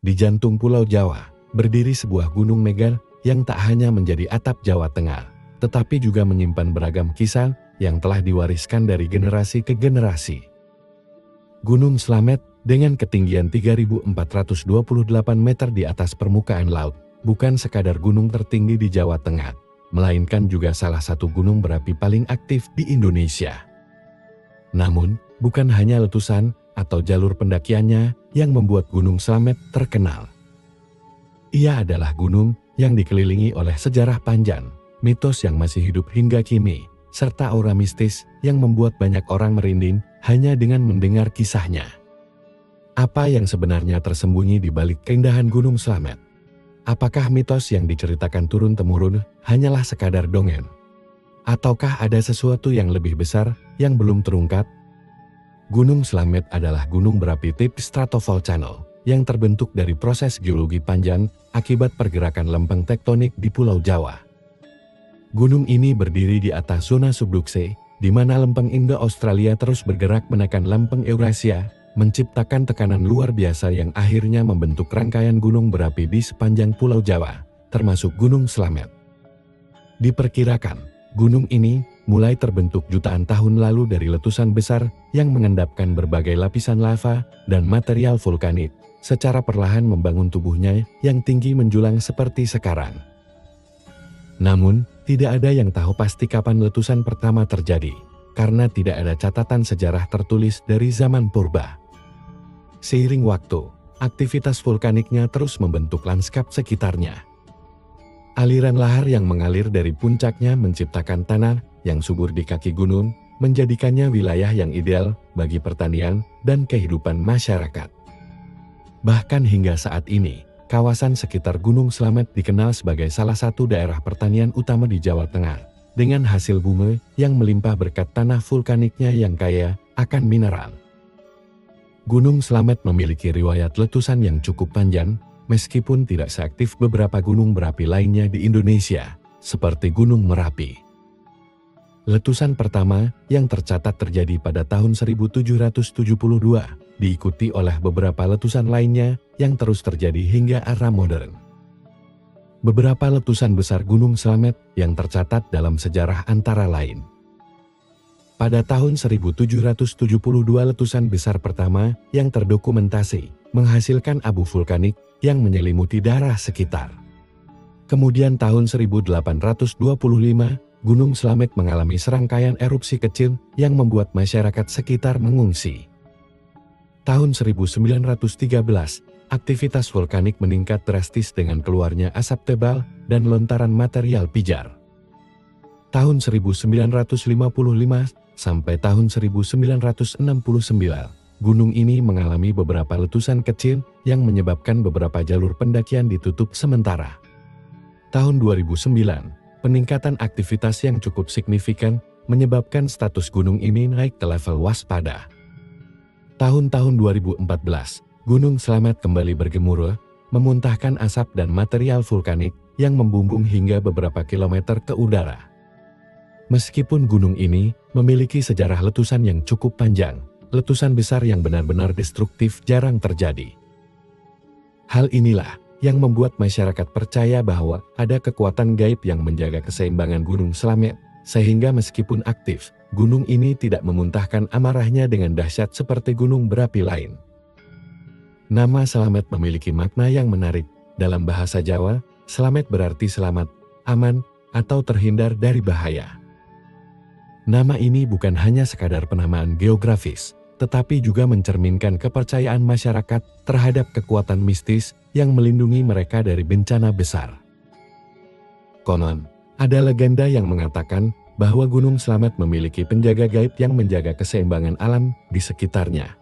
Di jantung Pulau Jawa, berdiri sebuah gunung megah yang tak hanya menjadi atap Jawa Tengah, tetapi juga menyimpan beragam kisah yang telah diwariskan dari generasi ke generasi. Gunung Slamet dengan ketinggian 3.428 meter di atas permukaan laut, bukan sekadar gunung tertinggi di Jawa Tengah, melainkan juga salah satu gunung berapi paling aktif di Indonesia. Namun, bukan hanya letusan atau jalur pendakiannya yang membuat Gunung Slamet terkenal. Ia adalah gunung yang dikelilingi oleh sejarah panjang, mitos yang masih hidup hingga kini, serta aura mistis yang membuat banyak orang merinding hanya dengan mendengar kisahnya. Apa yang sebenarnya tersembunyi di balik keindahan Gunung Slamet? Apakah mitos yang diceritakan turun-temurun hanyalah sekadar dongeng? Ataukah ada sesuatu yang lebih besar yang belum terungkap? Gunung Slamet adalah gunung berapi tipe stratovolcano yang terbentuk dari proses geologi panjang akibat pergerakan lempeng tektonik di Pulau Jawa. Gunung ini berdiri di atas zona subduksi, di mana lempeng Indo-Australia terus bergerak menekan lempeng Eurasia, menciptakan tekanan luar biasa yang akhirnya membentuk rangkaian gunung berapi di sepanjang Pulau Jawa, termasuk Gunung Slamet. Diperkirakan, gunung ini mulai terbentuk jutaan tahun lalu dari letusan besar yang mengendapkan berbagai lapisan lava dan material vulkanik, secara perlahan membangun tubuhnya yang tinggi menjulang seperti sekarang. Namun, tidak ada yang tahu pasti kapan letusan pertama terjadi, karena tidak ada catatan sejarah tertulis dari zaman purba. Seiring waktu, aktivitas vulkaniknya terus membentuk lanskap sekitarnya. Aliran lahar yang mengalir dari puncaknya menciptakan tanah yang subur di kaki gunung, menjadikannya wilayah yang ideal bagi pertanian dan kehidupan masyarakat. Bahkan hingga saat ini, kawasan sekitar Gunung Slamet dikenal sebagai salah satu daerah pertanian utama di Jawa Tengah, dengan hasil bumi yang melimpah berkat tanah vulkaniknya yang kaya akan mineral. Gunung Slamet memiliki riwayat letusan yang cukup panjang, meskipun tidak seaktif beberapa gunung berapi lainnya di Indonesia, seperti Gunung Merapi. Letusan pertama yang tercatat terjadi pada tahun 1772, diikuti oleh beberapa letusan lainnya yang terus terjadi hingga era modern. Beberapa letusan besar Gunung Slamet yang tercatat dalam sejarah antara lain. Pada tahun 1772 letusan besar pertama yang terdokumentasi menghasilkan abu vulkanik yang menyelimuti daerah sekitar. Kemudian tahun 1825, Gunung Slamet mengalami serangkaian erupsi kecil yang membuat masyarakat sekitar mengungsi. Tahun 1913, aktivitas vulkanik meningkat drastis dengan keluarnya asap tebal dan lontaran material pijar. Tahun 1955 sampai tahun 1969, gunung ini mengalami beberapa letusan kecil yang menyebabkan beberapa jalur pendakian ditutup sementara. Tahun 2009, peningkatan aktivitas yang cukup signifikan menyebabkan status gunung ini naik ke level waspada. Tahun-tahun 2014, Gunung Slamet kembali bergemuruh, memuntahkan asap dan material vulkanik yang membumbung hingga beberapa kilometer ke udara. Meskipun gunung ini memiliki sejarah letusan yang cukup panjang, letusan besar yang benar-benar destruktif jarang terjadi. Hal inilah yang membuat masyarakat percaya bahwa ada kekuatan gaib yang menjaga keseimbangan Gunung Slamet, sehingga meskipun aktif, gunung ini tidak memuntahkan amarahnya dengan dahsyat seperti gunung berapi lain. Nama Slamet memiliki makna yang menarik. Dalam bahasa Jawa, Slamet berarti selamat, aman, atau terhindar dari bahaya. Nama ini bukan hanya sekadar penamaan geografis, tetapi juga mencerminkan kepercayaan masyarakat terhadap kekuatan mistis yang melindungi mereka dari bencana besar. Konon, ada legenda yang mengatakan bahwa Gunung Slamet memiliki penjaga gaib yang menjaga keseimbangan alam di sekitarnya.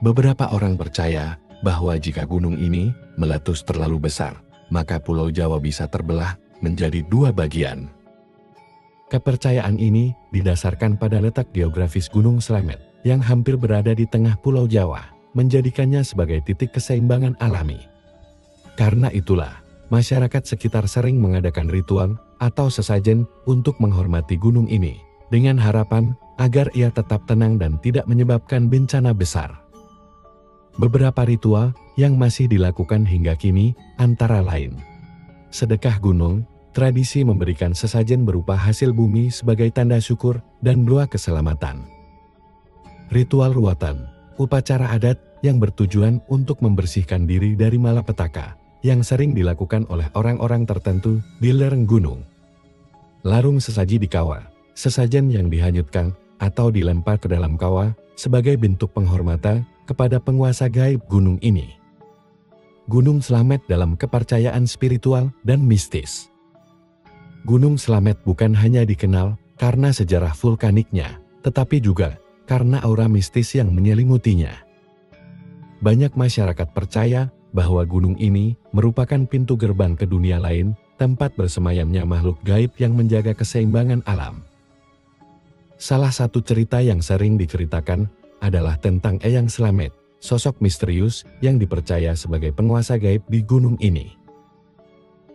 Beberapa orang percaya bahwa jika gunung ini meletus terlalu besar, maka Pulau Jawa bisa terbelah menjadi dua bagian. Kepercayaan ini didasarkan pada letak geografis Gunung Slamet yang hampir berada di tengah Pulau Jawa, menjadikannya sebagai titik keseimbangan alami. Karena itulah, masyarakat sekitar sering mengadakan ritual atau sesajen untuk menghormati gunung ini, dengan harapan agar ia tetap tenang dan tidak menyebabkan bencana besar. Beberapa ritual yang masih dilakukan hingga kini antara lain sedekah gunung, tradisi memberikan sesajen berupa hasil bumi sebagai tanda syukur dan doa keselamatan. Ritual ruatan, upacara adat yang bertujuan untuk membersihkan diri dari malapetaka yang sering dilakukan oleh orang-orang tertentu di lereng gunung. Larung sesaji di kawah, sesajen yang dihanyutkan atau dilempar ke dalam kawah sebagai bentuk penghormatan kepada penguasa gaib gunung ini. Gunung Slamet dalam kepercayaan spiritual dan mistis. Gunung Slamet bukan hanya dikenal karena sejarah vulkaniknya, tetapi juga karena aura mistis yang menyelimutinya. Banyak masyarakat percaya bahwa gunung ini merupakan pintu gerbang ke dunia lain, tempat bersemayamnya makhluk gaib yang menjaga keseimbangan alam. Salah satu cerita yang sering diceritakan adalah tentang Eyang Slamet, sosok misterius yang dipercaya sebagai penguasa gaib di gunung ini.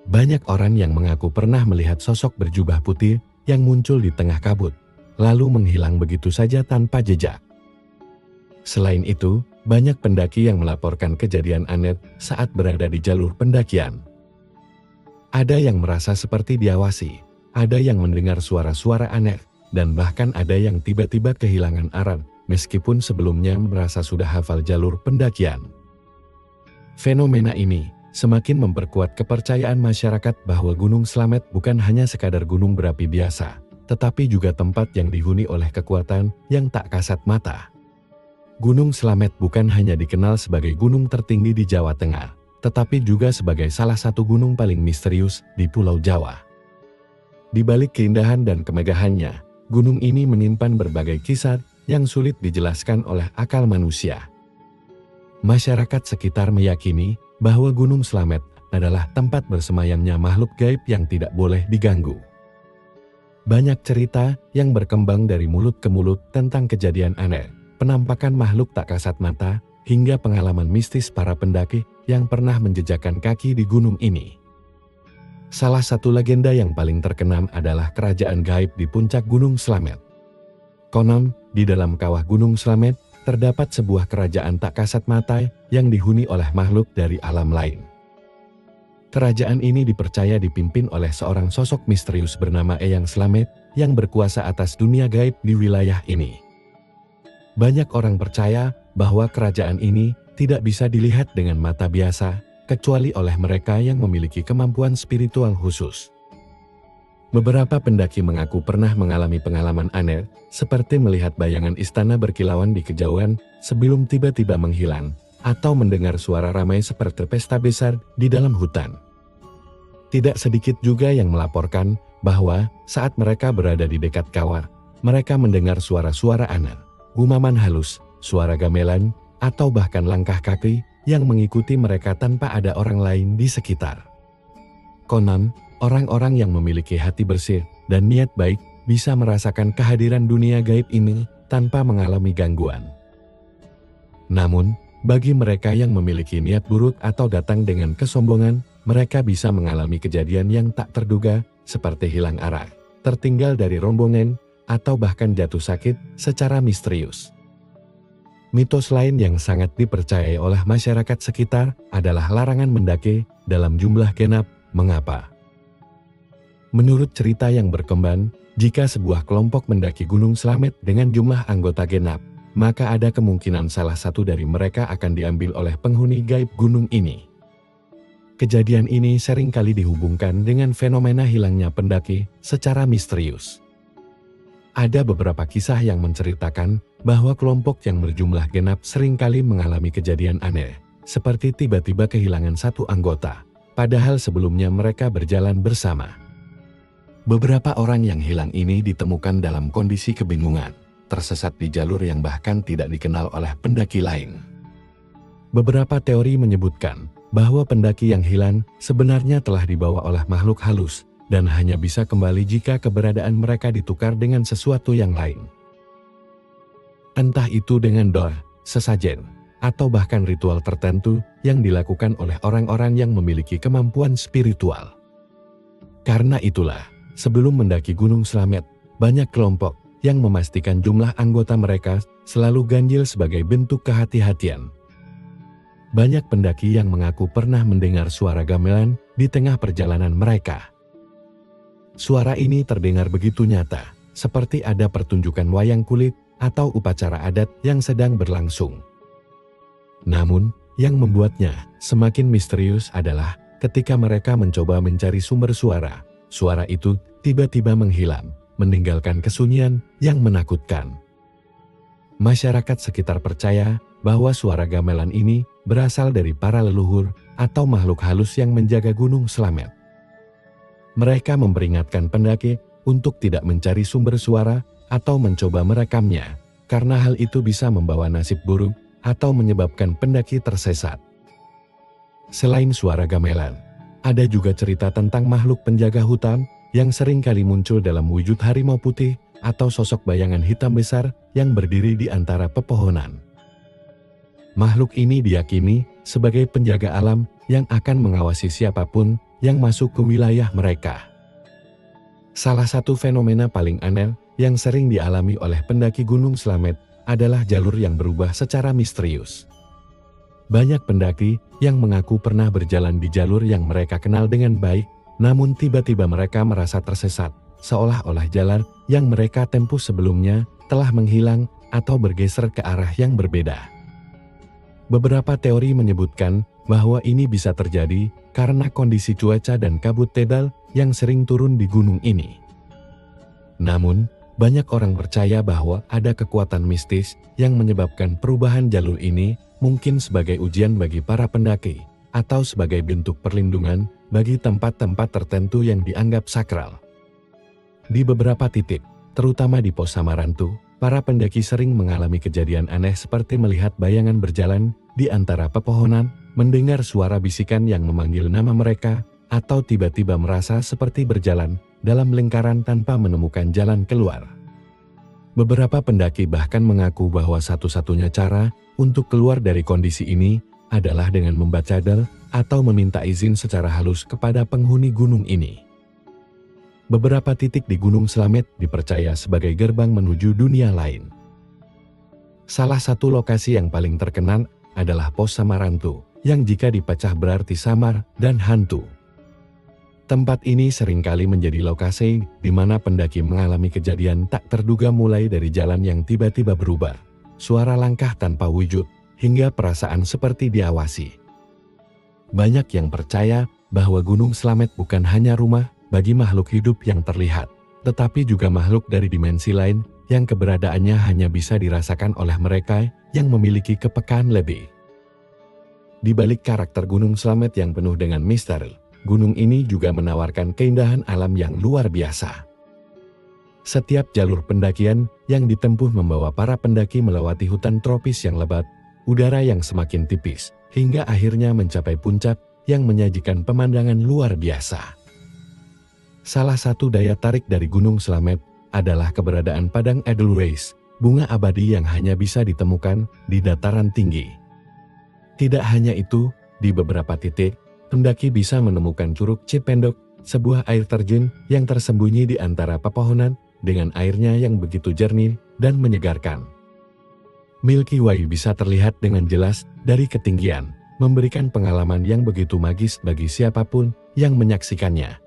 Banyak orang yang mengaku pernah melihat sosok berjubah putih yang muncul di tengah kabut, lalu menghilang begitu saja tanpa jejak. Selain itu, banyak pendaki yang melaporkan kejadian aneh saat berada di jalur pendakian. Ada yang merasa seperti diawasi, ada yang mendengar suara-suara aneh, dan bahkan ada yang tiba-tiba kehilangan arah, meskipun sebelumnya merasa sudah hafal jalur pendakian. Fenomena ini semakin memperkuat kepercayaan masyarakat bahwa Gunung Slamet bukan hanya sekadar gunung berapi biasa, tetapi juga tempat yang dihuni oleh kekuatan yang tak kasat mata. Gunung Slamet bukan hanya dikenal sebagai gunung tertinggi di Jawa Tengah, tetapi juga sebagai salah satu gunung paling misterius di Pulau Jawa. Di balik keindahan dan kemegahannya, gunung ini menyimpan berbagai kisah yang sulit dijelaskan oleh akal manusia. Masyarakat sekitar meyakini bahwa Gunung Slamet adalah tempat bersemayamnya makhluk gaib yang tidak boleh diganggu. Banyak cerita yang berkembang dari mulut ke mulut tentang kejadian aneh, penampakan makhluk tak kasat mata, hingga pengalaman mistis para pendaki yang pernah menjejakkan kaki di gunung ini. Salah satu legenda yang paling terkenal adalah kerajaan gaib di puncak Gunung Slamet. Konon, di dalam kawah Gunung Slamet, terdapat sebuah kerajaan tak kasat mata yang dihuni oleh makhluk dari alam lain. Kerajaan ini dipercaya dipimpin oleh seorang sosok misterius bernama Eyang Slamet yang berkuasa atas dunia gaib di wilayah ini. Banyak orang percaya bahwa kerajaan ini tidak bisa dilihat dengan mata biasa, kecuali oleh mereka yang memiliki kemampuan spiritual khusus. Beberapa pendaki mengaku pernah mengalami pengalaman aneh, seperti melihat bayangan istana berkilauan di kejauhan sebelum tiba-tiba menghilang, atau mendengar suara ramai seperti pesta besar di dalam hutan. Tidak sedikit juga yang melaporkan bahwa saat mereka berada di dekat kawah, mereka mendengar suara-suara aneh, gumaman halus, suara gamelan, atau bahkan langkah kaki yang mengikuti mereka tanpa ada orang lain di sekitar. Konon, orang-orang yang memiliki hati bersih dan niat baik bisa merasakan kehadiran dunia gaib ini tanpa mengalami gangguan. Namun, bagi mereka yang memiliki niat buruk atau datang dengan kesombongan, mereka bisa mengalami kejadian yang tak terduga seperti hilang arah, tertinggal dari rombongan, atau bahkan jatuh sakit secara misterius. Mitos lain yang sangat dipercayai oleh masyarakat sekitar adalah larangan mendaki dalam jumlah genap. Mengapa? Menurut cerita yang berkembang, jika sebuah kelompok mendaki Gunung Slamet dengan jumlah anggota genap, maka ada kemungkinan salah satu dari mereka akan diambil oleh penghuni gaib gunung ini. Kejadian ini sering kali dihubungkan dengan fenomena hilangnya pendaki secara misterius. Ada beberapa kisah yang menceritakan bahwa kelompok yang berjumlah genap seringkali mengalami kejadian aneh, seperti tiba-tiba kehilangan satu anggota, padahal sebelumnya mereka berjalan bersama. Beberapa orang yang hilang ini ditemukan dalam kondisi kebingungan, tersesat di jalur yang bahkan tidak dikenal oleh pendaki lain. Beberapa teori menyebutkan bahwa pendaki yang hilang sebenarnya telah dibawa oleh makhluk halus dan hanya bisa kembali jika keberadaan mereka ditukar dengan sesuatu yang lain. Entah itu dengan doa, sesajen, atau bahkan ritual tertentu yang dilakukan oleh orang-orang yang memiliki kemampuan spiritual. Karena itulah, sebelum mendaki Gunung Slamet, banyak kelompok yang memastikan jumlah anggota mereka selalu ganjil sebagai bentuk kehati-hatian. banyak pendaki yang mengaku pernah mendengar suara gamelan di tengah perjalanan mereka. Suara ini terdengar begitu nyata, seperti ada pertunjukan wayang kulit atau upacara adat yang sedang berlangsung. Namun, yang membuatnya semakin misterius adalah ketika mereka mencoba mencari sumber suara, suara itu tiba-tiba menghilang, meninggalkan kesunyian yang menakutkan. Masyarakat sekitar percaya bahwa suara gamelan ini berasal dari para leluhur atau makhluk halus yang menjaga Gunung Slamet. Mereka memperingatkan pendaki untuk tidak mencari sumber suara atau mencoba merekamnya, karena hal itu bisa membawa nasib buruk atau menyebabkan pendaki tersesat. Selain suara gamelan, ada juga cerita tentang makhluk penjaga hutan yang sering kali muncul dalam wujud harimau putih atau sosok bayangan hitam besar yang berdiri di antara pepohonan. Makhluk ini diyakini sebagai penjaga alam yang akan mengawasi siapapun yang masuk ke wilayah mereka. Salah satu fenomena paling aneh yang sering dialami oleh pendaki Gunung Slamet adalah jalur yang berubah secara misterius. Banyak pendaki yang mengaku pernah berjalan di jalur yang mereka kenal dengan baik, namun tiba-tiba mereka merasa tersesat, seolah-olah jalan yang mereka tempuh sebelumnya telah menghilang atau bergeser ke arah yang berbeda. Beberapa teori menyebutkan bahwa ini bisa terjadi karena kondisi cuaca dan kabut tebal yang sering turun di gunung ini. Namun, banyak orang percaya bahwa ada kekuatan mistis yang menyebabkan perubahan jalur ini, mungkin sebagai ujian bagi para pendaki, atau sebagai bentuk perlindungan bagi tempat-tempat tertentu yang dianggap sakral. Di beberapa titik, terutama di Pos Samarantu, para pendaki sering mengalami kejadian aneh seperti melihat bayangan berjalan di antara pepohonan, mendengar suara bisikan yang memanggil nama mereka, atau tiba-tiba merasa seperti berjalan dalam lingkaran tanpa menemukan jalan keluar. Beberapa pendaki bahkan mengaku bahwa satu-satunya cara untuk keluar dari kondisi ini adalah dengan membaca doa atau meminta izin secara halus kepada penghuni gunung ini. Beberapa titik di Gunung Slamet dipercaya sebagai gerbang menuju dunia lain. Salah satu lokasi yang paling terkenal adalah Pos Samarantu, yang jika dipecah berarti samar dan hantu. Tempat ini seringkali menjadi lokasi di mana pendaki mengalami kejadian tak terduga, mulai dari jalan yang tiba-tiba berubah, suara langkah tanpa wujud, hingga perasaan seperti diawasi. Banyak yang percaya bahwa Gunung Slamet bukan hanya rumah bagi makhluk hidup yang terlihat, tetapi juga makhluk dari dimensi lain yang keberadaannya hanya bisa dirasakan oleh mereka yang memiliki kepekaan lebih. Di balik karakter Gunung Slamet yang penuh dengan misteri, gunung ini juga menawarkan keindahan alam yang luar biasa. Setiap jalur pendakian yang ditempuh membawa para pendaki melewati hutan tropis yang lebat, udara yang semakin tipis, hingga akhirnya mencapai puncak yang menyajikan pemandangan luar biasa. Salah satu daya tarik dari Gunung Slamet adalah keberadaan padang Edelweiss, bunga abadi yang hanya bisa ditemukan di dataran tinggi. Tidak hanya itu, di beberapa titik, pendaki bisa menemukan Curug Cipendok, sebuah air terjun yang tersembunyi di antara pepohonan dengan airnya yang begitu jernih dan menyegarkan. Milky Way bisa terlihat dengan jelas dari ketinggian, memberikan pengalaman yang begitu magis bagi siapapun yang menyaksikannya.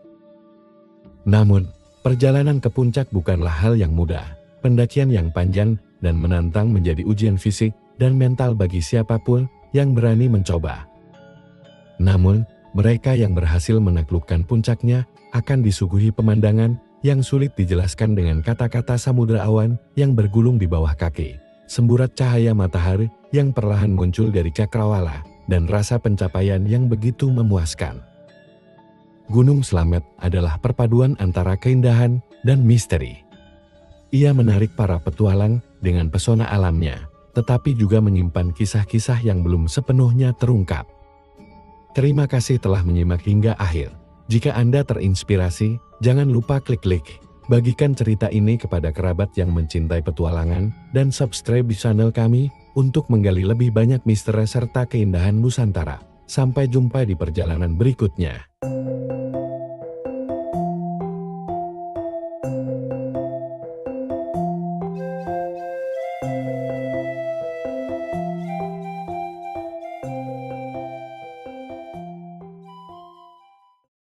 Namun, perjalanan ke puncak bukanlah hal yang mudah. Pendakian yang panjang dan menantang menjadi ujian fisik dan mental bagi siapapun yang berani mencoba. Namun, mereka yang berhasil menaklukkan puncaknya akan disuguhi pemandangan yang sulit dijelaskan dengan kata-kata. Samudra awan yang bergulung di bawah kaki, semburat cahaya matahari yang perlahan muncul dari cakrawala, dan rasa pencapaian yang begitu memuaskan. Gunung Slamet adalah perpaduan antara keindahan dan misteri. Ia menarik para petualang dengan pesona alamnya, tetapi juga menyimpan kisah-kisah yang belum sepenuhnya terungkap. Terima kasih telah menyimak hingga akhir. Jika Anda terinspirasi, jangan lupa klik like, bagikan cerita ini kepada kerabat yang mencintai petualangan, dan subscribe di channel kami untuk menggali lebih banyak misteri serta keindahan Nusantara. Sampai jumpa di perjalanan berikutnya.